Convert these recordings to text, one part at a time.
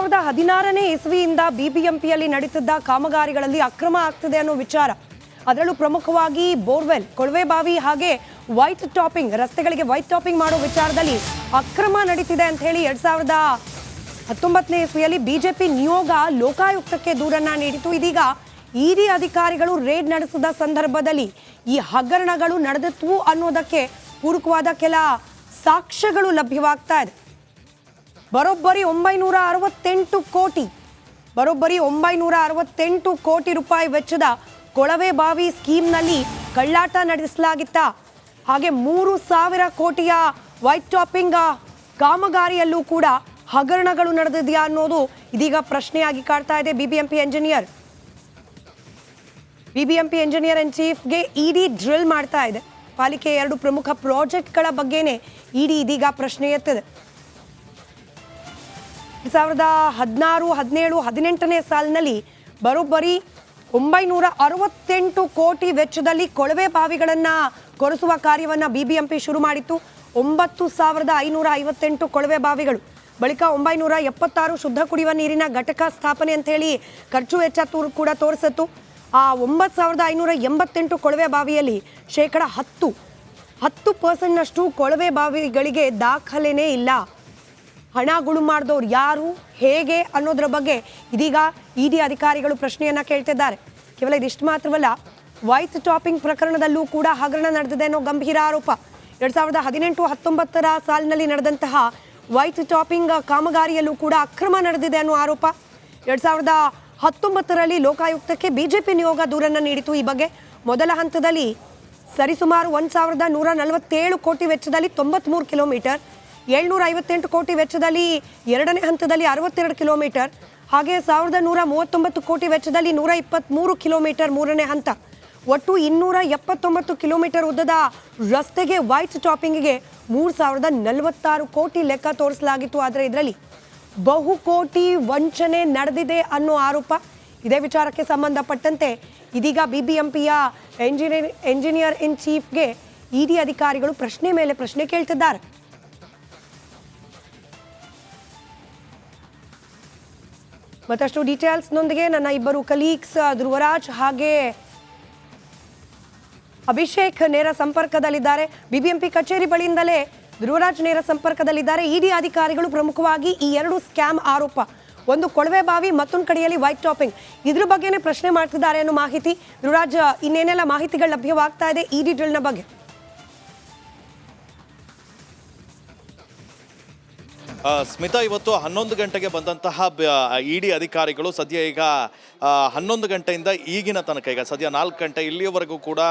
2016ನೇ ಇಸ್ವಿಯಿಂದ ಬಿಬಿಎಂಪಿಯಲ್ಲಿ ನಡೀತಿದ್ದ ಕಾಮಗಾರಿಗಳಲ್ಲಿ ಅಕ್ರಮ ಆಗ್ತಿದೆ ಅನ್ನೋ ವಿಚಾರ, ಅದರಲ್ಲೂ ಪ್ರಮುಖವಾಗಿ ಬೋರ್ವೆಲ್, ಕೊಳವೆ ಬಾವಿ ಹಾಗೆ ವೈಟ್ ಟಾಪಿಂಗ್, ರಸ್ತೆಗಳಿಗೆ ವೈಟ್ ಟಾಪಿಂಗ್ ಮಾಡೋ ವಿಚಾರದಲ್ಲಿ ಅಕ್ರಮ ನಡೀತಿದೆ ಅಂತ ಹೇಳಿ 2019ನೇ ಇಸ್ವಿಯಲ್ಲಿ ಬಿಜೆಪಿ ನಿಯೋಗ ಲೋಕಾಯುಕ್ತಕ್ಕೆ ದೂರನ್ನ ನೀಡಿತು. ಇದೀಗ ಇಡಿ ಅಧಿಕಾರಿಗಳು ರೇಡ್ ನಡೆಸಿದ ಸಂದರ್ಭದಲ್ಲಿ ಈ ಹಗರಣಗಳು ನಡೆದಿತ್ತು ಅನ್ನೋದಕ್ಕೆ ಪೂರಕವಾದ ಕೆಲ ಸಾಕ್ಷ್ಯಗಳು ಲಭ್ಯವಾಗ್ತಾ ಇದೆ. ಬರೋಬ್ಬರಿ 968 ಕೋಟಿ ರೂಪಾಯಿ ವೆಚ್ಚದ ಕೊಳವೆ ಬಾವಿ ಸ್ಕೀಮ್ನಲ್ಲಿ ಕಳ್ಳಾಟ ನಡೆಸಲಾಗಿತ್ತ, ಹಾಗೆ 3,000 ಕೋಟಿಯ ವೈಟ್ ಟಾಪಿಂಗ್ ಕಾಮಗಾರಿಯಲ್ಲೂ ಕೂಡ ಹಗರಣಗಳು ನಡೆದಿದೆಯಾ ಅನ್ನೋದು ಇದೀಗ ಪ್ರಶ್ನೆಯಾಗಿ ಕಾಡ್ತಾ ಇದೆ. ಬಿಬಿಎಂಪಿ ಇಂಜಿನಿಯರ್ ಇನ್ ಚೀಫ್ಗೆ ಇಡಿ ಡ್ರಿಲ್ ಮಾಡ್ತಾ ಇದೆ. ಪಾಲಿಕೆಯ 2 ಪ್ರಮುಖ ಪ್ರಾಜೆಕ್ಟ್ಗಳ ಬಗ್ಗೆನೇ ಇಡಿ ಇದೀಗ ಪ್ರಶ್ನೆ ಎತ್ತಿದೆ. 2016, 17, 18ನೇ ಸಾಲಿನಲ್ಲಿ ಬರೋಬ್ಬರಿ 968 ಕೋಟಿ ವೆಚ್ಚದಲ್ಲಿ ಕೊಳವೆ ಬಾವಿಗಳನ್ನು ಕೊರೆಸುವ ಕಾರ್ಯವನ್ನು ಬಿಬಿಎಂಪಿ ಶುರು ಮಾಡಿತ್ತು. 9,558 ಕೊಳವೆ ಬಾವಿಗಳು, ಬಳಿಕ 976 ಶುದ್ಧ ಕುಡಿಯುವ ನೀರಿನ ಘಟಕ ಸ್ಥಾಪನೆ ಅಂತ ಹೇಳಿ ಖರ್ಚು ವೆಚ್ಚ ಕೂಡ ತೋರಿಸಿತ್ತು. ಆ 9,588 ಕೊಳವೆ ಬಾವಿಯಲ್ಲಿ ಶೇಕಡ 10% ಕೊಳವೆ ಬಾವಿಗಳಿಗೆ ದಾಖಲೆನೇ ಇಲ್ಲ. ಹಣ ಗುಳು ಮಾಡಿದವ್ರು ಯಾರು, ಹೇಗೆ ಅನ್ನೋದ್ರ ಬಗ್ಗೆ ಇದೀಗ ಇಡಿ ಅಧಿಕಾರಿಗಳು ಪ್ರಶ್ನೆಯನ್ನ ಕೇಳ್ತಿದ್ದಾರೆ. ಕೇವಲ ಇದಿಷ್ಟು ಮಾತ್ರವಲ್ಲ, ವೈಟ್ ಟಾಪಿಂಗ್ ಪ್ರಕರಣದಲ್ಲೂ ಕೂಡ ಹಗರಣ ನಡೆದಿದೆ ಅನ್ನೋ ಗಂಭೀರ ಆರೋಪ. 2018-19 ಸಾಲಿನಲ್ಲಿ ನಡೆದಂತಹ ವೈಟ್ ಟಾಪಿಂಗ್ ಕಾಮಗಾರಿಯಲ್ಲೂ ಕೂಡ ಅಕ್ರಮ ನಡೆದಿದೆ ಅನ್ನೋ ಆರೋಪ. 2019ರಲ್ಲಿ ಲೋಕಾಯುಕ್ತಕ್ಕೆ ಬಿಜೆಪಿ ನಿಯೋಗ ದೂರನ್ನ ನೀಡಿತು. ಈ ಬಗ್ಗೆ ಮೊದಲ ಹಂತದಲ್ಲಿ ಸರಿಸುಮಾರು 1,147 ಕೋಟಿ ವೆಚ್ಚದಲ್ಲಿ 93 ಕಿಲೋಮೀಟರ್, 758 ಕೋಟಿ ವೆಚ್ಚದಲ್ಲಿ ಎರಡನೇ ಹಂತದಲ್ಲಿ 62 ಕಿಲೋಮೀಟರ್, ಹಾಗೆ 1,139 ಕೋಟಿ ವೆಚ್ಚದಲ್ಲಿ 123 ಕಿಲೋಮೀಟರ್ ಮೂರನೇ ಹಂತ, ಒಟ್ಟು 279 ಕಿಲೋಮೀಟರ್ ಉದ್ದದ ರಸ್ತೆಗೆ ವೈಟ್ ಟಾಪಿಂಗ್ಗೆ 3,046 ಕೋಟಿ ಲೆಕ್ಕ ತೋರಿಸಲಾಗಿತ್ತು. ಆದರೆ ಇದರಲ್ಲಿ ಬಹುಕೋಟಿ ವಂಚನೆ ನಡೆದಿದೆ ಅನ್ನೋ ಆರೋಪ. ಇದೇ ವಿಚಾರಕ್ಕೆ ಸಂಬಂಧಪಟ್ಟಂತೆ ಇದೀಗ ಬಿಬಿಎಂಪಿಯ ಎಂಜಿನಿಯರ್ ಇನ್ ಚೀಫ್ಗೆ ಇಡಿ ಅಧಿಕಾರಿಗಳು ಪ್ರಶ್ನೆ ಮೇಲೆ ಪ್ರಶ್ನೆ ಕೇಳ್ತಿದ್ದಾರೆ. ಮತ್ತಷ್ಟು ಡೀಟೇಲ್ಸ್ನೊಂದಿಗೆ ನನ್ನ ಇಬ್ಬರು ಕಲೀಗ್ಸ್ ಧ್ರುವರಾಜ್ ಹಾಗೆ ಅಭಿಷೇಕ್ ನೇರ ಸಂಪರ್ಕದಲ್ಲಿದ್ದಾರೆ. ಬಿಬಿಎಂಪಿ ಕಚೇರಿ ಬಳಿಯಿಂದಲೇ ಧ್ರುವರಾಜ್ ನೇರ ಸಂಪರ್ಕದಲ್ಲಿದ್ದಾರೆ. ಇಡಿ ಅಧಿಕಾರಿಗಳು ಪ್ರಮುಖವಾಗಿ ಈ 2 ಸ್ಕ್ಯಾಮ್ ಆರೋಪ, ಒಂದು ಕೊಳವೆ ಬಾವಿ, ಮತ್ತೊಂದು ಕಡೆಯಲ್ಲಿ ವೈಟ್ ಟಾಪಿಂಗ್, ಇದ್ರ ಬಗ್ಗೆನೇ ಪ್ರಶ್ನೆ ಮಾಡ್ತಿದ್ದಾರೆ ಅನ್ನೋ ಮಾಹಿತಿ. ಧ್ರುವರಾಜ್, ಇನ್ನೇನೆಲ್ಲ ಮಾಹಿತಿಗಳು ಲಭ್ಯವಾಗ್ತಾ ಇದೆ ಇಡಿ ಡ್ರಿಲ್ನ ಬಗ್ಗೆ? ಸ್ಮಿತಾ, ಇವತ್ತು 11 ಗಂಟೆಗೆ ಬಂದಂತಹ ಇಡಿ ಅಧಿಕಾರಿಗಳು ಸದ್ಯ ಈಗ 11 ಗಂಟೆಯಿಂದ ಈಗಿನ ತನಕ, ಈಗ ಸದ್ಯ 4 ಗಂಟೆ ಇಲ್ಲಿಯವರೆಗೂ ಕೂಡ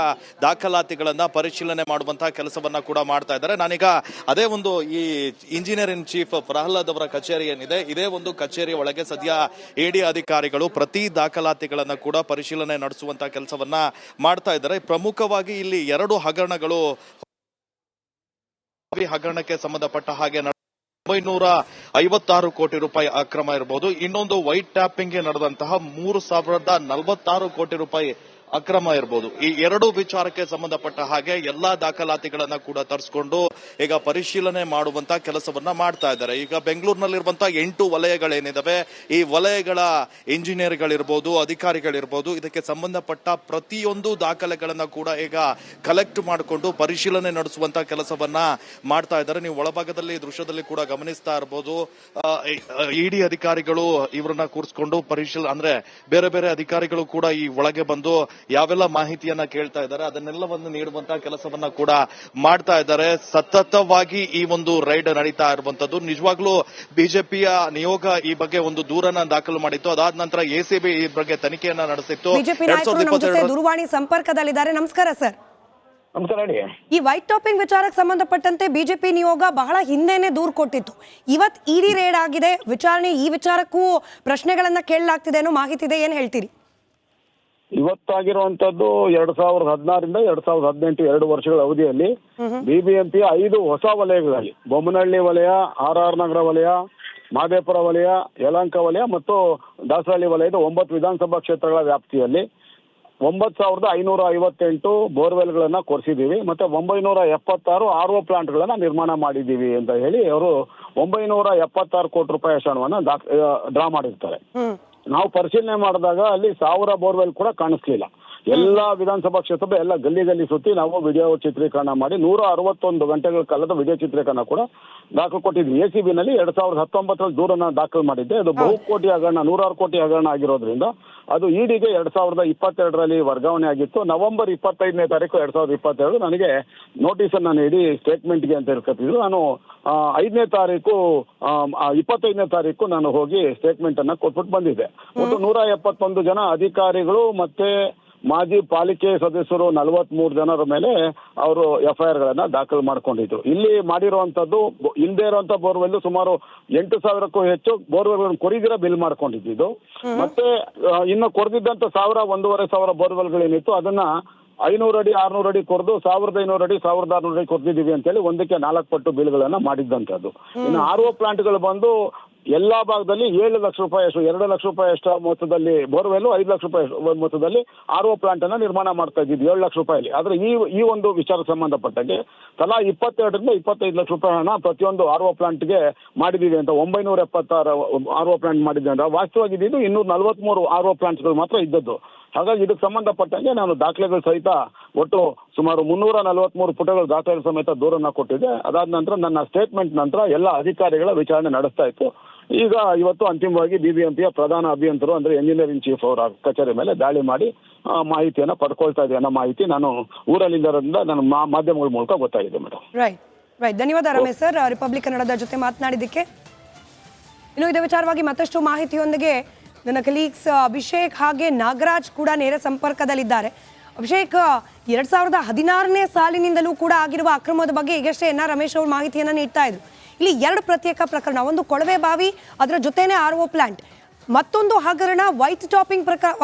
ದಾಖಲಾತಿಗಳನ್ನು ಪರಿಶೀಲನೆ ಮಾಡುವಂತಹ ಕೆಲಸವನ್ನು ಕೂಡ ಮಾಡ್ತಾ ಇದ್ದಾರೆ. ನಾನೀಗ ಅದೇ ಒಂದು ಈ ಇಂಜಿನಿಯರ್ ಇನ್ ಚೀಫ್ ಪ್ರಹ್ಲಾದ್ ಅವರ ಕಚೇರಿ ಏನಿದೆ, ಇದೇ ಒಂದು ಕಚೇರಿಯ ಒಳಗೆ ಸದ್ಯ ಇಡಿ ಅಧಿಕಾರಿಗಳು ಪ್ರತಿ ದಾಖಲಾತಿಗಳನ್ನು ಕೂಡ ಪರಿಶೀಲನೆ ನಡೆಸುವಂತಹ ಕೆಲಸವನ್ನ ಮಾಡ್ತಾ ಇದ್ದಾರೆ. ಪ್ರಮುಖವಾಗಿ ಇಲ್ಲಿ 2 ಹಗರಣಗಳು, ಹಗರಣಕ್ಕೆ ಸಂಬಂಧಪಟ್ಟ ಹಾಗೆ 956 ಕೋಟಿ ರೂಪಾಯಿ ಅಕ್ರಮ ಇರಬಹುದು, ಇನ್ನೊಂದು ವೈಟ್ ಟ್ಯಾಪಿಂಗ್ಗೆ ನಡೆದಂತಹ 3,046 ಕೋಟಿ ರೂಪಾಯಿ ಅಕ್ರಮ ಇರಬಹುದು. ಈ 2 ವಿಚಾರಕ್ಕೆ ಸಂಬಂಧಪಟ್ಟ ಹಾಗೆ ಎಲ್ಲಾ ದಾಖಲಾತಿಗಳನ್ನ ಕೂಡ ತರಿಸಿಕೊಂಡು ಈಗ ಪರಿಶೀಲನೆ ಮಾಡುವಂತ ಕೆಲಸವನ್ನ ಮಾಡ್ತಾ ಇದ್ದಾರೆ. ಈಗ ಬೆಂಗಳೂರಿನಲ್ಲಿರುವಂತಹ 8 ವಲಯಗಳೇನಿದಾವೆ, ಈ ವಲಯಗಳ ಇಂಜಿನಿಯರ್ಗಳಿರ್ಬೋದು, ಅಧಿಕಾರಿಗಳಿರ್ಬೋದು, ಇದಕ್ಕೆ ಸಂಬಂಧಪಟ್ಟ ಪ್ರತಿಯೊಂದು ದಾಖಲೆಗಳನ್ನ ಕೂಡ ಈಗ ಕಲೆಕ್ಟ್ ಮಾಡಿಕೊಂಡು ಪರಿಶೀಲನೆ ನಡೆಸುವಂತ ಕೆಲಸವನ್ನ ಮಾಡ್ತಾ ಇದ್ದಾರೆ. ನೀವು ಒಳಭಾಗದಲ್ಲಿ ದೃಶ್ಯದಲ್ಲಿ ಕೂಡ ಗಮನಿಸ್ತಾ ಇರಬಹುದು, ಇಡಿ ಅಧಿಕಾರಿಗಳು ಇವರನ್ನ ಕೂರಿಸಿಕೊಂಡು ಪರಿಶೀಲನೆ, ಅಂದ್ರೆ ಬೇರೆ ಬೇರೆ ಅಧಿಕಾರಿಗಳು ಕೂಡ ಈ ಒಳಗೆ ಬಂದು ಯಾವೆಲ್ಲ ಮಾಹಿತಿಯನ್ನ ಕೇಳ್ತಾ ಇದ್ದಾರೆ ಅದನ್ನೆಲ್ಲವನ್ನು ನೀಡುವಂತಹ ಕೆಲಸವನ್ನ ಕೂಡ ಮಾಡ್ತಾ ಇದ್ದಾರೆ. ಸತತವಾಗಿ ಈ ಒಂದು ರೈಡ್ ನಡೀತಾ ಇರುವಂತದ್ದು. ನಿಜವಾಗ್ಲೂ ಬಿಜೆಪಿಯ ನಿಯೋಗ ಈ ಬಗ್ಗೆ ಒಂದು ದೂರನ್ನ ದಾಖಲು ಮಾಡಿತ್ತು. ಅದಾದ ನಂತರ ಎಸಿಬಿ ಈ ಬಗ್ಗೆ ತನಿಖೆಯನ್ನ ನಡೆಸಿತ್ತು. ದೂರವಾಣಿ ಸಂಪರ್ಕದಲ್ಲಿದ್ದಾರೆ. ನಮಸ್ಕಾರ ಸರ್. ನಮಸ್ಕಾರ. ಈ ವೈಟ್ ಟಾಪಿಂಗ್ ವಿಚಾರಕ್ಕೆ ಸಂಬಂಧಪಟ್ಟಂತೆ ಬಿಜೆಪಿ ನಿಯೋಗ ಬಹಳ ಹಿಂದೆನೆ ದೂರು ಕೊಟ್ಟಿತ್ತು. ಇವತ್ತು ಇಡಿ ರೇಡ್ ಆಗಿದೆ, ವಿಚಾರಣೆ, ಈ ವಿಚಾರಕ್ಕೂ ಪ್ರಶ್ನೆಗಳನ್ನ ಕೇಳಲಾಗ್ತಿದೆ ಅನ್ನೋ ಮಾಹಿತಿ ಇದೆ, ಏನ್ ಹೇಳ್ತೀರಿ? ಇವತ್ತಾಗಿರುವಂತದ್ದು 2016ರಿಂದ 2018 2 ವರ್ಷಗಳ ಅವಧಿಯಲ್ಲಿ ಬಿಬಿಎಂಪಿ 5 ಹೊಸ ವಲಯಗಳಲ್ಲಿ, ಬೊಮ್ಮನಹಳ್ಳಿ ವಲಯ, ಆರ್ ನಗರ ವಲಯ, ಮಹದೇವಪುರ ವಲಯ, ಯಲಹಂಕ ವಲಯ ಮತ್ತು ದಾಸರಹಳ್ಳಿ ವಲಯದ 9 ವಿಧಾನಸಭಾ ಕ್ಷೇತ್ರಗಳ ವ್ಯಾಪ್ತಿಯಲ್ಲಿ 9,558 ಬೋರ್ವೆಲ್ಗಳನ್ನ ಕೊರೆಸಿದ್ದೀವಿ ಮತ್ತೆ 976 RO ಪ್ಲಾಂಟ್ಗಳನ್ನ ನಿರ್ಮಾಣ ಮಾಡಿದ್ದೀವಿ ಅಂತ ಹೇಳಿ ಅವರು 976 ಕೋಟಿ ರೂಪಾಯಿ ಹಣವನ್ನ ಡ್ರಾ ಮಾಡಿರ್ತಾರೆ. ನಾವು ಪರಿಶೀಲನೆ ಮಾಡಿದಾಗ ಅಲ್ಲಿ 1000 ಬೋರ್ವೆಲ್ ಕೂಡ ಕಾಣಿಸ್ಲಿಲ್ಲ. ಎಲ್ಲ ವಿಧಾನಸಭಾ ಕ್ಷೇತ್ರದ ಎಲ್ಲ ಗಲ್ಲಿ ಸುತ್ತಿ ನಾವು ವಿಡಿಯೋ ಚಿತ್ರೀಕರಣ ಮಾಡಿ 161 ಗಂಟೆಗಳ ಕಾಲದ ವಿಡಿಯೋ ಚಿತ್ರೀಕರಣ ಕೂಡ ದಾಖಲು ಕೊಟ್ಟಿದ್ವಿ. ACB ನಲ್ಲಿ 2019 ದೂರನ್ನ ದಾಖಲು ಮಾಡಿದ್ದೆ. ಅದು ಬಹುಕೋಟಿ ಹಗರಣ, 106 ಕೋಟಿ ಹಗರಣ ಆಗಿರೋದ್ರಿಂದ ಅದು ಇಡಿಗೆ 2022ರಲ್ಲಿ ವರ್ಗಾವಣೆ ಆಗಿತ್ತು. ನವೆಂಬರ್ 25ನೇ ತಾರೀಕು 2022 ನನಗೆ ನೋಟಿಸ್ ಅನ್ನ ನೀಡಿ ಸ್ಟೇಟ್ಮೆಂಟ್ಗೆ ಅಂತ ಹೇಳ್ಕೊತಿದ್ರು. ನಾನು 5ನೇ ತಾರೀಕು 25ನೇ ತಾರೀಕು ನಾನು ಹೋಗಿ ಸ್ಟೇಟ್ಮೆಂಟ್ ಅನ್ನ ಕೊಟ್ಬಿಟ್ಟು ಬಂದಿದ್ದೆ. ಒಟ್ಟು 171 ಜನ ಅಧಿಕಾರಿಗಳು ಮತ್ತೆ ಮಾಜಿ ಪಾಲಿಕೆ ಸದಸ್ಯರು 43 ಜನರ ಮೇಲೆ ಅವರು FIR ಗಳನ್ನ ದಾಖಲು ಮಾಡ್ಕೊಂಡಿದ್ರು. ಇಲ್ಲಿ ಮಾಡಿರುವಂತದ್ದು ಇಲ್ಲದೆ ಇರುವಂತ ಬೋರ್ವೆಲ್ ಸುಮಾರು 8,000ಕ್ಕೂ ಹೆಚ್ಚು ಬೋರ್ವೆಲ್ ಕೊರಿದಿರ ಬಿಲ್ ಮಾಡ್ಕೊಂಡಿದ್ದು. ಮತ್ತೆ ಇನ್ನು ಕೊರೆದಿದ್ದಂತ 1,000-1,500 ಬೋರ್ವೆಲ್ಗಳೇನಿತ್ತು ಅದನ್ನ 500 ಅಡಿ 600 ಅಡಿ ಕೊರೆದು 1,500 ಅಡಿ 1,600 ಅಡಿ ಕೊರೆದಿದ್ದೀವಿ ಅಂತೇಳಿ ಒಂದಕ್ಕೆ 4 ಪಟ್ಟು ಬಿಲ್ಗಳನ್ನ ಮಾಡಿದ್ದಂಥದ್ದು. ಇನ್ನು RO ಪ್ಲಾಂಟ್ಗಳು ಬಂದು ಎಲ್ಲಾ ಭಾಗದಲ್ಲಿ 7 ಲಕ್ಷ ರೂಪಾಯಿ ಅಷ್ಟು, 2 ಲಕ್ಷ ರೂಪಾಯಿ ಅಷ್ಟು ಮೊತ್ತದಲ್ಲಿ ಬೋರ್ವೆಲ್, 5 ಲಕ್ಷ ರೂಪಾಯಿ ಮೊತ್ತದಲ್ಲಿ RO ಪ್ಲಾಂಟ್ ಅನ್ನ ನಿರ್ಮಾಣ ಮಾಡ್ತಾ ಇದ್ದಿದ್ದು 7 ಲಕ್ಷ ರೂಪಾಯಿಲಿ. ಆದ್ರೆ ಈ ಒಂದು ವಿಚಾರಕ್ಕೆ ಸಂಬಂಧಪಟ್ಟಂಗೆ ತಲಾ 22ರಿಂದ 25 ಲಕ್ಷ ರೂಪಾಯಿ ಹಣ ಪ್ರತಿಯೊಂದು RO ಪ್ಲಾಂಟ್ಗೆ ಮಾಡಿದೀವಿ ಅಂತ 976 RO ಪ್ಲಾಂಟ್ ಮಾಡಿದ್ದೆ ಅಂದ್ರೆ ವಾಸ್ತವವಾಗಿ ಇದ್ದಿದ್ದು 243 RO ಪ್ಲಾಂಟ್ಗಳು ಮಾತ್ರ ಇದ್ದದ್ದು. ಹಾಗಾಗಿ ಇದಕ್ಕೆ ಸಂಬಂಧಪಟ್ಟಂಗೆ ನಾನು ದಾಖಲೆಗಳು ಸಹಿತ ಒಟ್ಟು ಸುಮಾರು 343 ಪುಟಗಳ ದಾಖಲೆ ಸಮೇತ ದೂರನ್ನ ಕೊಟ್ಟಿದ್ದೆ. ಅದಾದ ನಂತರ ನನ್ನ ಸ್ಟೇಟ್ಮೆಂಟ್ ನಂತರ ಎಲ್ಲ ಅಧಿಕಾರಿಗಳ ವಿಚಾರಣೆ ನಡೆಸ್ತಾ ಇತ್ತು. ಈಗ ಇವತ್ತು ಅಂತಿಮವಾಗಿ BBMPಯ ಪ್ರಧಾನ ಅಭಿಯಂತರು ಅಂದ್ರೆ ಎಂಜಿನಿಯರಿಂಗ್ ಚೀಫ್ ಅವರ ಕಚೇರಿ ಮೇಲೆ ದಾಳಿ ಮಾಡಿ ಮಾಹಿತಿಯನ್ನ ಪಡ್ಕೊಳ್ತಾ ಇದೆ ಅನ್ನೋ ಮಾಹಿತಿ ನಾನು ಊರಲ್ಲಿದ್ದರಿಂದ ನಾನು ಮಾಧ್ಯಮಗಳ ಮೂಲಕ ಗೊತ್ತಾಗಿದೆ ಮೇಡಮ್. ರೈಟ್, ಧನ್ಯವಾದ ರಮೇಶ್ ಸರ್, ರಿಪಬ್ಲಿಕ್ ಕನ್ನಡದ ಜೊತೆ ಮಾತನಾಡಿದ್ದಕ್ಕೆ. ಇನ್ನು ಇದೇ ವಿಚಾರವಾಗಿ ಮತ್ತಷ್ಟು ಮಾಹಿತಿಯೊಂದಿಗೆ ನನ್ನ ಕಲೀಗ್ಸ್ ಅಭಿಷೇಕ್ ಹಾಗೆ ನಾಗರಾಜ್ ಕೂಡ ನೇರ ಸಂಪರ್ಕದಲ್ಲಿದ್ದಾರೆ. ಅಭಿಷೇಕ್, 2016ನೇ ಸಾಲಿನಿಂದಲೂ ಕೂಡ ಆಗಿರುವ ಅಕ್ರಮದ ಬಗ್ಗೆ ಈಗಷ್ಟೇ ರಮೇಶ್ ಅವರು ಮಾಹಿತಿಯನ್ನು ನೀಡ್ತಾ ಇದ್ರು. ಇಲ್ಲಿ 2 ಪ್ರತ್ಯೇಕ ಪ್ರಕರಣ, ಒಂದು ಕೊಳವೆ ಬಾವಿ, ಅದರ ಜೊತೆನೆ RO ಪ್ಲಾಂಟ್, ಮತ್ತೊಂದು ಹಗರಣ ವೈಟ್ ಟಾಪಿಂಗ್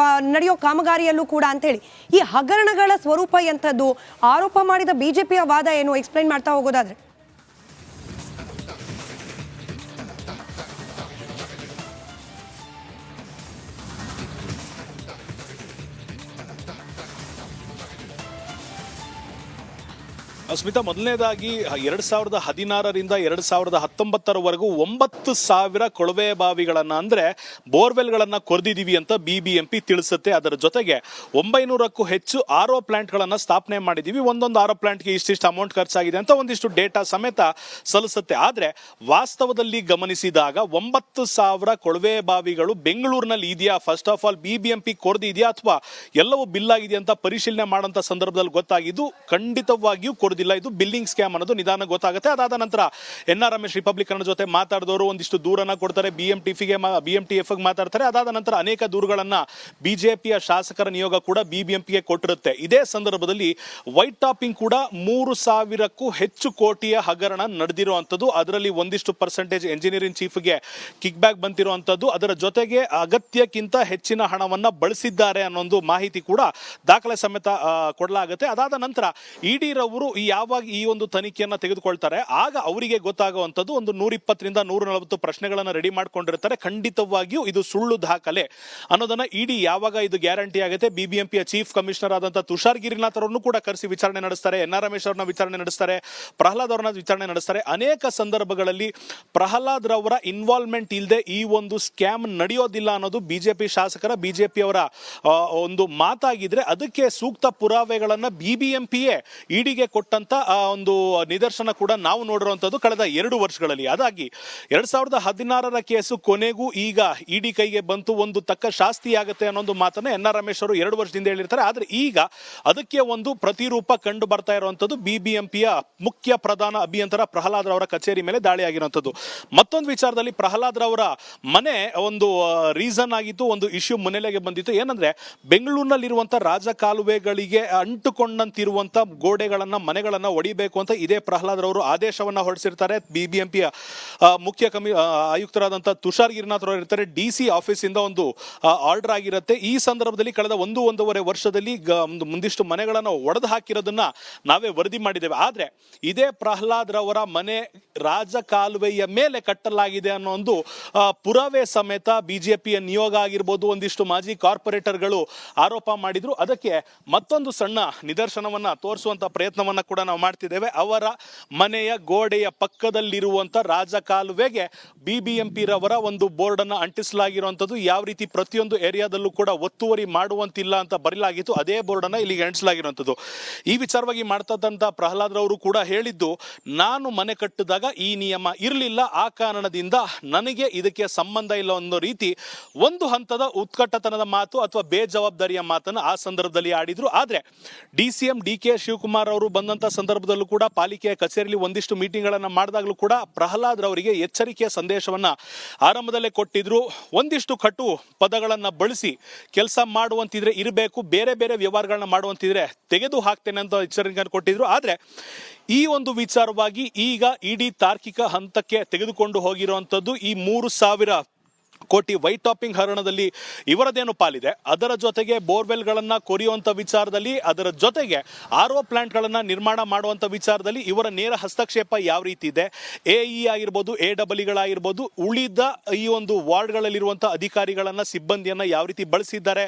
ನಡೆಯೋ ಕಾಮಗಾರಿಯಲ್ಲೂ ಕೂಡ ಅಂತ ಹೇಳಿ. ಈ ಹಗರಣಗಳ ಸ್ವರೂಪ ಎಂಥದ್ದು, ಆರೋಪ ಮಾಡಿದ ಬಿಜೆಪಿಯ ವಾದ ಏನು, ಎಕ್ಸ್ಪ್ಲೈನ್ ಮಾಡ್ತಾ ಹೋಗೋದಾದ್ರೆ? ಸ್ಮಿತಾ, ಮೊದಲನೇದಾಗಿ 2016ರಿಂದ 2019ರವರೆಗೂ 9,000 ಕೊಳವೆ ಬಾವಿಗಳನ್ನ ಅಂದ್ರೆ ಬೋರ್ವೆಲ್ಗಳನ್ನ ಕೊರೆದಿದೀವಿ ಅಂತ BBMP ತಿಳಿಸುತ್ತೆ. ಅದರ ಜೊತೆಗೆ 900ಕ್ಕೂ ಹೆಚ್ಚು RO ಪ್ಲಾಂಟ್ಗಳನ್ನ ಸ್ಥಾಪನೆ ಮಾಡಿದೀವಿ, ಒಂದೊಂದು RO ಪ್ಲಾಂಟ್ಗೆ ಇಷ್ಟಿಷ್ಟು ಅಮೌಂಟ್ ಖರ್ಚಾಗಿದೆ ಅಂತ ಒಂದಿಷ್ಟು ಡೇಟಾ ಸಮೇತ ಸಲ್ಲಿಸುತ್ತೆ. ಆದ್ರೆ ವಾಸ್ತವದಲ್ಲಿ ಗಮನಿಸಿದಾಗ 9,000 ಕೊಳವೆ ಬಾವಿಗಳು ಬೆಂಗಳೂರಿನಲ್ಲಿ ಇದೆಯಾ, ಫಸ್ಟ್ ಆಫ್ ಆಲ್ BBMP ಕೊರೆದಿದೆಯಾ ಅಥವಾ ಎಲ್ಲವೂ ಬಿಲ್ ಆಗಿದೆಯಾ ಅಂತ ಪರಿಶೀಲನೆ ಮಾಡುವಂತ ಸಂದರ್ಭದಲ್ಲಿ ಗೊತ್ತಾಗಿದ್ದು ಖಂಡಿತವಾಗಿಯೂ ಕೊರೆದಿಲ್ಲ. ಇದು ಬಿಲ್ಲಿಂಗ್ ಸ್ಕ್ಯಾಮ್ ಅನ್ನೋದು ನಿಧಾನ ಗೊತ್ತಾಗುತ್ತೆ. ಅದಾದ ನಂತರ ರಮೇಶ್ ರಿಪಬ್ಲಿಕ್ ಕನ್ನಡ ಜೊತೆ ಮಾತಾಡಿದವರು ಒಂದಿಷ್ಟು ದೂರನ್ನ ಕೊಡ್ತಾರೆ, BMTF ಮಾತಾಡ್ತಾರೆ. ಅದಾದ ನಂತರ ಅನೇಕ ದೂರುಗಳನ್ನ ಬಿಜೆಪಿಯ ಶಾಸಕರ ನಿಯೋಗ ಕೂಡ BBMPಗೆ ಕೊಟ್ಟಿರುತ್ತೆ. ಇದೇ ಸಂದರ್ಭದಲ್ಲಿ ವೈಟ್ ಟಾಪಿಂಗ್ ಕೂಡ 3,000ಕ್ಕೂ ಹೆಚ್ಚು ಕೋಟಿಯ ಹಗರಣ ನಡೆದಿರುವಂತದ್ದು. ಅದರಲ್ಲಿ ಒಂದಿಷ್ಟು ಪರ್ಸೆಂಟೇಜ್ ಎಂಜಿನಿಯರಿಂಗ್ ಚೀಫ್ಗೆ ಕಿಕ್ ಬ್ಯಾಕ್ ಬಂದಿರುವಂತದ್ದು, ಅದರ ಜೊತೆಗೆ ಅಗತ್ಯಕ್ಕಿಂತ ಹೆಚ್ಚಿನ ಹಣವನ್ನ ಬಳಸಿದ್ದಾರೆ ಅನ್ನೋ ಮಾಹಿತಿ ಕೂಡ ದಾಖಲೆ ಸಮೇತ ಕೊಡಲಾಗುತ್ತೆ. ಅದಾದ ನಂತರ ಇಡಿ ರವರು ಯಾವಾಗ ಈ ಒಂದು ತನಿಖೆಯನ್ನ ತೆಗೆದುಕೊಳ್ತಾರೆ ಆಗ ಅವರಿಗೆ ಗೊತ್ತಾಗುವಂತದ್ದು ಒಂದು 120ರಿಂದ 140 ಪ್ರಶ್ನೆಗಳನ್ನ ರೆಡಿ ಮಾಡ್ಕೊಂಡಿರ್ತಾರೆ. ಖಂಡಿತವಾಗಿಯೂ ಇದು ಸುಳ್ಳು ದಾಖಲೆ ಅನ್ನೋದನ್ನ ಇಡಿ ಯಾವಾಗ ಇದು ಗ್ಯಾರಂಟಿ ಆಗುತ್ತೆ, BBMPಯ ಚೀಫ್ ಕಮಿಷನರ್ ಆದಂತ ತುಷಾರ್ ಗಿರಿನಾಥ್ ಅವರನ್ನು ಕೂಡ ಕರೆಸಿ ವಿಚಾರಣೆ ನಡೆಸ್ತಾರೆ, ರಮೇಶ್ ಅವರನ್ನ ವಿಚಾರಣೆ ನಡೆಸ್ತಾರೆ, ಪ್ರಹ್ಲಾದ್ ಅವರನ್ನ ವಿಚಾರಣೆ ನಡೆಸ್ತಾರೆ. ಅನೇಕ ಸಂದರ್ಭಗಳಲ್ಲಿ ಪ್ರಹ್ಲಾದ್ ರವರ ಇನ್ವಾಲ್ವ್ಮೆಂಟ್ ಇಲ್ಲದೆ ಈ ಒಂದು ಸ್ಕ್ಯಾಮ್ ನಡೆಯೋದಿಲ್ಲ ಅನ್ನೋದು ಬಿಜೆಪಿ ಶಾಸಕರ BJPಯವರ ಒಂದು ಮಾತಾಗಿದ್ರೆ ಅದಕ್ಕೆ ಸೂಕ್ತ ಪುರಾವೆಗಳನ್ನ BBMPಯೇ ಇಡಿಗೆ ಕೊಟ್ಟಂತ ಒಂದು ನಿದರ್ಶನ ಕೂಡ ನಾವು ನೋಡಿರುವಂತದ್ದು ಕಳೆದ 2 ವರ್ಷಗಳಲ್ಲಿ. ಅದಾಗಿ 2016ರ ಕೇಸು ಕೊನೆಗೂ ಈಗ ಇಡಿ ಕೈಗೆ ಬಂತು, ಒಂದು ತಕ್ಕ ಶಾಸ್ತಿ ಆಗುತ್ತೆ ಅನ್ನೋ ಮಾತನ್ನ ರಮೇಶ್ ಅವರು 2 ವರ್ಷದಿಂದ ಹೇಳಿರ್ತಾರೆ. ಆದ್ರೆ ಈಗ ಅದಕ್ಕೆ ಒಂದು ಪ್ರತಿರೂಪ ಕಂಡು ಬರ್ತಾ ಇರುವಂತದ್ದು BBMPಯ ಮುಖ್ಯ ಪ್ರಧಾನ ಅಭಿಯಂತರ ಪ್ರಹ್ಲಾದ್ ರವರ ಕಚೇರಿ ಮೇಲೆ ದಾಳಿ ಆಗಿರುವಂತದ್ದು. ಮತ್ತೊಂದು ವಿಚಾರದಲ್ಲಿ ಪ್ರಹ್ಲಾದ್ ರವರ ಮನೆ ಒಂದು ರೀಸನ್ ಆಗಿತ್ತು, ಒಂದು ಇಶ್ಯೂ ಮುನ್ನೆಲೆಗೆ ಬಂದಿತ್ತು. ಏನಂದ್ರೆ ಬೆಂಗಳೂರಿನಲ್ಲಿರುವಂತ ರಾಜಕಾಲುವೆಗಳಿಗೆ ಅಂಟುಕೊಂಡಂತಿರುವಂತ ಗೋಡೆಗಳನ್ನ ಮನೆಗಳ ಮನೆಗಳನ್ನ ಒಡಿಬೇಕು ಅಂತ ಇದೇ ಪ್ರಹ್ಲಾದ್ ರವರು ಆದೇಶವನ್ನ ಹೊರಡಿಸಿರ್ತಾರೆ. BBMP ಮುಖ್ಯ ಆಯುಕ್ತರಾದಂತಹ ತುಷಾರ್ ಗಿರಿನಾಥ್ ಅವರು ಇರ್ತಾರೆ. DC ಆಫೀಸಿಂದ ಒಂದು ಆರ್ಡರ್ ಆಗಿರುತ್ತೆ. ಈ ಸಂದರ್ಭದಲ್ಲಿ ಕಳೆದ 1.5 ವರ್ಷದಲ್ಲಿ ಮುಂದಿಷ್ಟು ಮನೆಗಳನ್ನು ಒಡೆದು ಹಾಕಿರೋದನ್ನ ನಾವೇ ವರದಿ ಮಾಡಿದ್ದೇವೆ. ಆದ್ರೆ ಇದೇ ಪ್ರಹ್ಲಾದ್ ರವರ ಮನೆ ರಾಜಕಾಲುವೆಯ ಮೇಲೆ ಕಟ್ಟಲಾಗಿದೆ ಅನ್ನೋ ಒಂದು ಪುರಾವೆ ಸಮೇತ ಬಿಜೆಪಿಯ ನಿಯೋಗ ಆಗಿರ್ಬೋದು, ಒಂದಿಷ್ಟು ಮಾಜಿ ಕಾರ್ಪೊರೇಟರ್ಗಳು ಆರೋಪ ಮಾಡಿದ್ರು. ಅದಕ್ಕೆ ಮತ್ತೊಂದು ಸಣ್ಣ ನಿದರ್ಶನವನ್ನ ತೋರಿಸುವಂತ ಪ್ರಯತ್ನವನ್ನ ಕೂಡ ನಾವು ಮಾಡ್ತಿದ್ದೇವೆ. ಅವರ ಮನೆಯ ಗೋಡೆಯ ಪಕ್ಕದಲ್ಲಿರುವಂತ ರಾಜಕಾಲುವೆಗೆ BBMP ರವರ ಒಂದು ಬೋರ್ಡ್ ಅನ್ನ ಅಂಟಿಸಲಾಗಿರುವಂತದ್ದು. ಯಾವ ರೀತಿ ಪ್ರತಿಯೊಂದು ಏರಿಯಾದಲ್ಲೂ ಕೂಡ ಒತ್ತುವರಿ ಮಾಡುವಂತಿಲ್ಲ ಅಂತ ಬರೆಯಲಾಗಿತ್ತು, ಅದೇ ಬೋರ್ಡ್ ಅನ್ನ ಇಲ್ಲಿಗೆ ಅಂಟಿಸಲಾಗಿರುವಂತದ್ದು. ಈ ವಿಚಾರವಾಗಿ ಮಾಡ್ತಕ್ಕಂತ ಪ್ರಹ್ಲಾದ್ ರವರು ಕೂಡ ಹೇಳಿದ್ದು, ನಾನು ಮನೆ ಕಟ್ಟಿದಾಗ ಈ ನಿಯಮ ಇರಲಿಲ್ಲ, ಆ ಕಾರಣದಿಂದ ನನಗೆ ಇದಕ್ಕೆ ಸಂಬಂಧ ಇಲ್ಲ ಅನ್ನೋ ರೀತಿ ಒಂದು ಹಂತದ ಉತ್ಕಟತನದ ಮಾತು ಅಥವಾ ಬೇಜವಾಬ್ದಾರಿಯ ಮಾತನ್ನು ಆ ಸಂದರ್ಭದಲ್ಲಿ ಆಡಿದ್ರು. ಆದ್ರೆ DCM DK ಶಿವಕುಮಾರ್ ಅವರು ಬಂದಂತ ಸಂದರ್ಭದಲ್ಲೂ ಕೂಡ ಪಾಲಿಕೆಯ ಕಚೇರಿಯಲ್ಲಿ ಒಂದಿಷ್ಟು ಮೀಟಿಂಗ್ ಗಳನ್ನ ಮಾಡಿದಾಗಲೂ ಕೂಡ ಪ್ರಹ್ಲಾದ್ ರವರಿಗೆ ಎಚ್ಚರಿಕೆಯ ಸಂದೇಶವನ್ನ ಆರಂಭದಲ್ಲೇ ಕೊಟ್ಟಿದ್ರು. ಒಂದಿಷ್ಟು ಕಟು ಪದಗಳನ್ನ ಬಳಸಿ ಕೆಲಸ ಮಾಡುವಂತಿದ್ರೆ ಇರಬೇಕು, ಬೇರೆ ಬೇರೆ ವ್ಯವಹಾರಗಳನ್ನ ಮಾಡುವಂತಿದ್ರೆ ತೆಗೆದು ಹಾಕ್ತೇನೆ ಅಂತ ಎಚ್ಚರಿಕೆ ಕೊಟ್ಟಿದ್ರು. ಆದ್ರೆ ಈ ಒಂದು ವಿಚಾರವಾಗಿ ಈಗ ಇಡೀ ತಾರ್ಕಿಕ ಹಂತಕ್ಕೆ ತೆಗೆದುಕೊಂಡು ಹೋಗಿರುವಂತದ್ದು ಈ 3,000 ಕೋಟಿ ವೈಟ್ ಟಾಪಿಂಗ್ ಹಗರಣದಲ್ಲಿ ಇವರದೇನು ಪಾಲಿದೆ, ಅದರ ಜೊತೆಗೆ ಬೋರ್ವೆಲ್ಗಳನ್ನ ಕೊರೆಯುವಂತ ವಿಚಾರದಲ್ಲಿ, ಅದರ ಜೊತೆಗೆ RO ಪ್ಲಾಂಟ್ಗಳನ್ನ ನಿರ್ಮಾಣ ಮಾಡುವಂತ ವಿಚಾರದಲ್ಲಿ ಇವರ ನೇರ ಹಸ್ತಕ್ಷೇಪ ಯಾವ ರೀತಿ ಇದೆ, AE ಆಗಿರ್ಬೋದು, AEಗಳಾಗಿರ್ಬೋದು, ಉಳಿದ ಈ ಒಂದು ವಾರ್ಡ್ಗಳಲ್ಲಿರುವಂತಹ ಅಧಿಕಾರಿಗಳನ್ನ ಸಿಬ್ಬಂದಿಯನ್ನ ಯಾವ ರೀತಿ ಬಳಸಿದ್ದಾರೆ,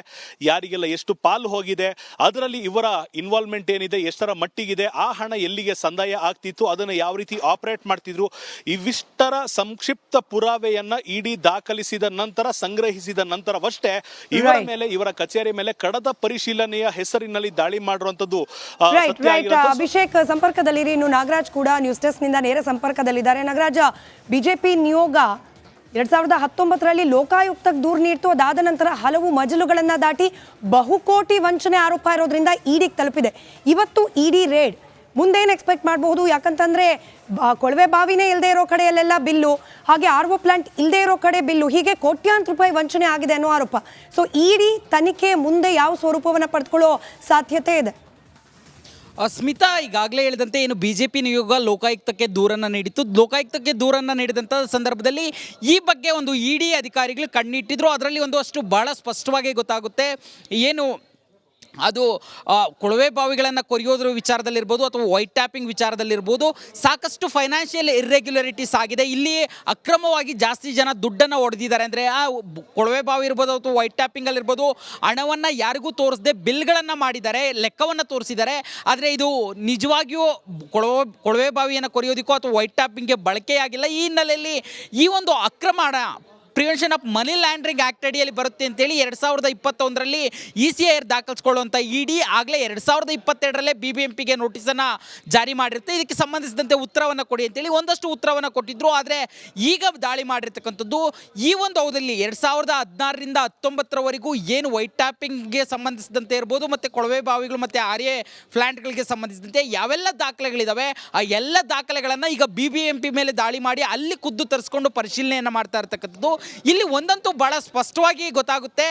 ಯಾರಿಗೆಲ್ಲ ಎಷ್ಟು ಪಾಲು ಹೋಗಿದೆ, ಅದರಲ್ಲಿ ಇವರ ಇನ್ವಾಲ್ವ್ಮೆಂಟ್ ಏನಿದೆ, ಎಷ್ಟರ ಮಟ್ಟಿಗಿದೆ, ಆ ಹಣ ಎಲ್ಲಿಗೆ ಸಂದಾಯ ಆಗ್ತಿತ್ತು, ಅದನ್ನು ಯಾವ ರೀತಿ ಆಪರೇಟ್ ಮಾಡ್ತಿದ್ರು, ಇವಿಷ್ಟರ ಸಂಕ್ಷಿಪ್ತ ಪುರಾವೆಯನ್ನ ಇಡಿ ದಾಖಲಿಸಿದ ನಂತರ, ಸಂಗ್ರಹಿಸಿದ ನಂತರವಷ್ಟೇ ಇವರ ಮೇಲೆ, ಇವರ ಕಚೇರಿ ಮೇಲೆ ಕಡದ ಪರಿಶೀಲನೆಯ ಹೆಸರಿನಲ್ಲಿ ದಾಳಿ ಮಾಡಿರುವಂತದ್ದು. ಅಭಿಷೇಕ್ ಸಂಪರ್ಕದಲ್ಲಿರಿ. ಇನ್ನು ನಾಗರಾಜ್ ಕೂಡ ನ್ಯೂಸ್ ಡೆಸ್ಕ್ ನಿಂದ ನೇರ ಸಂಪರ್ಕದಲ್ಲಿದ್ದಾರೆ. ನಾಗರಾಜ್, ಬಿಜೆಪಿ ನಿಯೋಗ 2019ರಲ್ಲಿ ಲೋಕಾಯುಕ್ತಕ್ಕೆ ದೂರು ನೀಡಿತು. ಅದಾದ ನಂತರ ಹಲವು ಮಜಲುಗಳನ್ನ ದಾಟಿ ಬಹುಕೋಟಿ ವಂಚನೆ ಆರೋಪ ಇರೋದ್ರಿಂದ ಇಡಿಗೆ ತಲುಪಿದೆ. ಇವತ್ತು ಇಡಿ ರೇಡ್, ಮುಂದೇನು ಎಕ್ಸ್ಪೆಕ್ಟ್ ಮಾಡಬಹುದು? ಯಾಕಂತಂದ್ರೆ ಕೊಳವೆ ಬಾವಿನೇ ಇಲ್ಲದೆ ಇರೋ ಕಡೆಯಲ್ಲೆಲ್ಲ ಬಿಲ್ಲು, ಹಾಗೆ RO ಪ್ಲಾಂಟ್ ಇಲ್ಲದೆ ಇರೋ ಕಡೆ ಬಿಲ್ಲು, ಹೀಗೆ ಕೋಟ್ಯಾಂತರ ರೂಪಾಯಿ ವಂಚನೆ ಆಗಿದೆ ಅನ್ನೋ ಆರೋಪ. ಸೊ ಇಡಿ ತನಿಖೆ ಮುಂದೆ ಯಾವ ಸ್ವರೂಪವನ್ನು ಪಡೆದುಕೊಳ್ಳೋ ಸಾಧ್ಯತೆ ಇದೆ? ಸ್ಮಿತಾ, ಈಗಾಗಲೇ ಹೇಳಿದಂತೆ ಏನು BJP ನಿಯೋಗ ಲೋಕಾಯುಕ್ತಕ್ಕೆ ದೂರನ್ನು ನೀಡಿತ್ತು. ಲೋಕಾಯುಕ್ತಕ್ಕೆ ದೂರನ್ನು ನೀಡಿದಂಥ ಸಂದರ್ಭದಲ್ಲಿ ಈ ಬಗ್ಗೆ ಒಂದು ಇಡಿ ಅಧಿಕಾರಿಗಳು ಕಣ್ಣಿಟ್ಟಿದ್ರು. ಅದರಲ್ಲಿ ಒಂದಷ್ಟು ಬಹಳ ಸ್ಪಷ್ಟವಾಗಿ ಗೊತ್ತಾಗುತ್ತೆ. ಏನು ಅದು ಕೊಳವೆ ಬಾವಿಗಳನ್ನು ಕೊರೆಯೋದ್ರ ವಿಚಾರದಲ್ಲಿರ್ಬೋದು ಅಥವಾ ವೈಟ್ ಟ್ಯಾಪಿಂಗ್ ವಿಚಾರದಲ್ಲಿರ್ಬೋದು ಸಾಕಷ್ಟು ಫೈನಾನ್ಷಿಯಲ್ ಇರ್ರೆಗ್ಯುಲರಿಟೀಸ್ ಆಗಿದೆ. ಇಲ್ಲಿ ಅಕ್ರಮವಾಗಿ ಜಾಸ್ತಿ ಜನ ದುಡ್ಡನ್ನು ಹೊಡೆದಿದ್ದಾರೆ. ಅಂದರೆ ಆ ಕೊಳವೆ ಬಾವಿ ಇರ್ಬೋದು ಅಥವಾ ವೈಟ್ ಟ್ಯಾಪಿಂಗಲ್ಲಿರ್ಬೋದು, ಹಣವನ್ನು ಯಾರಿಗೂ ತೋರಿಸದೆ ಬಿಲ್ಗಳನ್ನು ಮಾಡಿದ್ದಾರೆ, ಲೆಕ್ಕವನ್ನು ತೋರಿಸಿದ್ದಾರೆ. ಆದರೆ ಇದು ನಿಜವಾಗಿಯೂ ಕೊಳವೆ ಬಾವಿಯನ್ನು ಕೊರೆಯೋದಕ್ಕೋ ಅಥವಾ ವೈಟ್ ಟ್ಯಾಪಿಂಗ್ಗೆ ಬಳಕೆಯಾಗಿಲ್ಲ. ಈ ಹಿನ್ನೆಲೆಯಲ್ಲಿ ಈ ಒಂದು ಅಕ್ರಮ ಹಣ prevention of money laundering act ಅಡಿಯಲ್ಲಿ ಬರುತ್ತೆ ಅಂತೇಳಿ 2021ರಲ್ಲಿ ECIR ದಾಖಲಿಸ್ಕೊಳ್ಳುವಂಥ ಇಡಿ ಆಗಲೇ 2022ರಲ್ಲೇ BBMPಗೆ ನೋಟಿಸನ್ನು ಜಾರಿ ಮಾಡಿರುತ್ತೆ. ಇದಕ್ಕೆ ಸಂಬಂಧಿಸಿದಂತೆ ಉತ್ತರವನ್ನು ಕೊಡಿ ಅಂತೇಳಿ ಒಂದಷ್ಟು ಉತ್ತರವನ್ನು ಕೊಟ್ಟಿದ್ದರು. ಆದರೆ ಈಗ ದಾಳಿ ಮಾಡಿರ್ತಕ್ಕಂಥದ್ದು ಈ ಒಂದು ಅವಧಿಯಲ್ಲಿ 2016ರಿಂದ 19ರವರೆಗೂ ಏನು ವೈಟ್ ಟ್ಯಾಪಿಂಗ್ಗೆ ಸಂಬಂಧಿಸಿದಂತೆ ಇರ್ಬೋದು, ಮತ್ತು ಕೊಳವೆ ಬಾವಿಗಳು ಮತ್ತು RA ಪ್ಲಾಂಟ್ಗಳಿಗೆ ಸಂಬಂಧಿಸಿದಂತೆ ಯಾವೆಲ್ಲ ದಾಖಲೆಗಳಿದ್ದಾವೆ ಆ ಎಲ್ಲ ದಾಖಲೆಗಳನ್ನು ಈಗ BBMP ಮೇಲೆ ದಾಳಿ ಮಾಡಿ ಅಲ್ಲಿ ಖುದ್ದು ತರಿಸ್ಕೊಂಡು ಪರಿಶೀಲನೆಯನ್ನು ಮಾಡ್ತಾ ಇರ್ತಕ್ಕಂಥದ್ದು. ಇಲ್ಲಿ ಒಂದಂತೂ ಬಹಳ ಸ್ಪಷ್ಟವಾಗಿ ಗೊತ್ತಾಗುತ್ತೆ,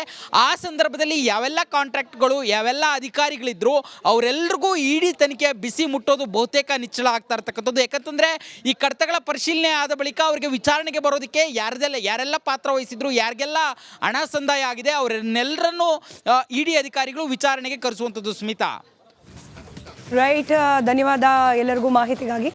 ಆ ಸಂದರ್ಭದಲ್ಲಿ ಯಾವೆಲ್ಲ ಕಾಂಟ್ರಾಕ್ಟ್ಗಳು, ಯಾವೆಲ್ಲ ಅಧಿಕಾರಿಗಳಿದ್ರು ಅವರೆಲ್ಲರಿಗೂ ಇಡಿ ತನಿಖೆ ಬಿಸಿ ಮುಟ್ಟೋದು ಬಹುತೇಕ ನಿಚ್ಚಳ ಆಗ್ತಾ ಇರ್ತಕ್ಕಂಥದ್ದು. ಯಾಕಂತಂದರೆ ಈ ಕಡತಗಳ ಪರಿಶೀಲನೆ ಆದ ಬಳಿಕ ಅವರಿಗೆ ವಿಚಾರಣೆಗೆ ಬರೋದಕ್ಕೆ ಯಾರೆಲ್ಲ ಪಾತ್ರ ವಹಿಸಿದ್ರು, ಯಾರಿಗೆಲ್ಲ ಹಣ ಸಂದಾಯ ಆಗಿದೆ ಅವರನ್ನೆಲ್ಲರನ್ನೂ ಇಡಿ ಅಧಿಕಾರಿಗಳು ವಿಚಾರಣೆಗೆ ಕರೆಸುವಂಥದ್ದು. ಸ್ಮಿತಾ, ರೈಟ್, ಧನ್ಯವಾದ ಎಲ್ಲರಿಗೂ ಮಾಹಿತಿಗಾಗಿ.